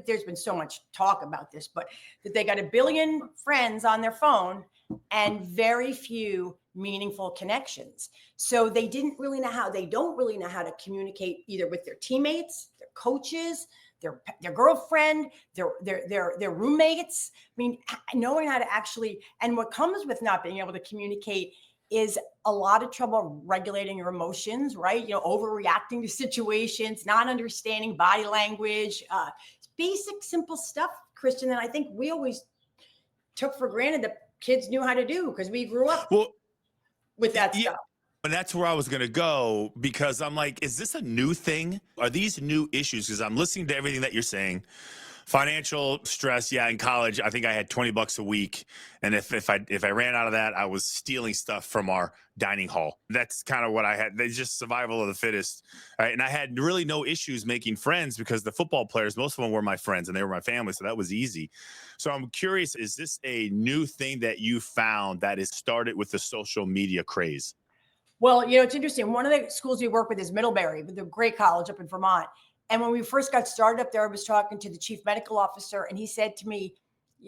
there's been so much talk about this, but that they got a billion friends on their phone and very few meaningful connections. So they don't really know how to communicate either with their teammates, their coaches, their girlfriend, their roommates. I mean, knowing how to actually, and what comes with not being able to communicate is a lot of trouble regulating your emotions, right? Overreacting to situations, not understanding body language, basic, simple stuff, Christian, that I think we always took for granted that kids knew how to do because we grew up with that stuff. And that's where I was going to go, because I'm like, is this a new thing? Are these new issues? Because I'm listening to everything that you're saying. Financial stress. Yeah. In college, I think I had $20 a week. And if I ran out of that, I was stealing stuff from our dining hall. That's kind of what I had. It's just survival of the fittest. Right. And I had really no issues making friends because the football players, most of them were my friends and they were my family. So that was easy. So I'm curious, is this a new thing that you found that is started with the social media craze? Well, it's interesting. One of the schools we work with is Middlebury, the great college up in Vermont. And when we first got started up there, I was talking to the chief medical officer, and he said to me,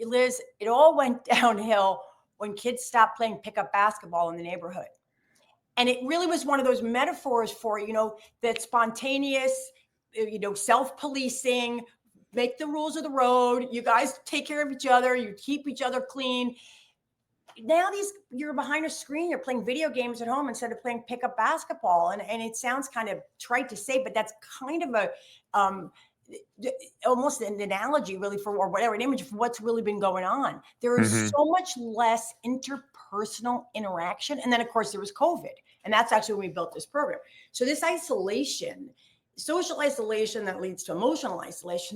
Liz, it all went downhill when kids stopped playing pickup basketball in the neighborhood. And it really was one of those metaphors for, that spontaneous, self-policing, make the rules of the road. You guys take care of each other. You keep each other clean. Now you're behind a screen, you're playing video games at home instead of playing pickup basketball. And it sounds kind of trite to say, but that's kind of a almost an analogy really or whatever, an image of what's really been going on. There is so much less interpersonal interaction. And then of course there was COVID. And that's actually when we built this program. So this isolation, social isolation that leads to emotional isolation,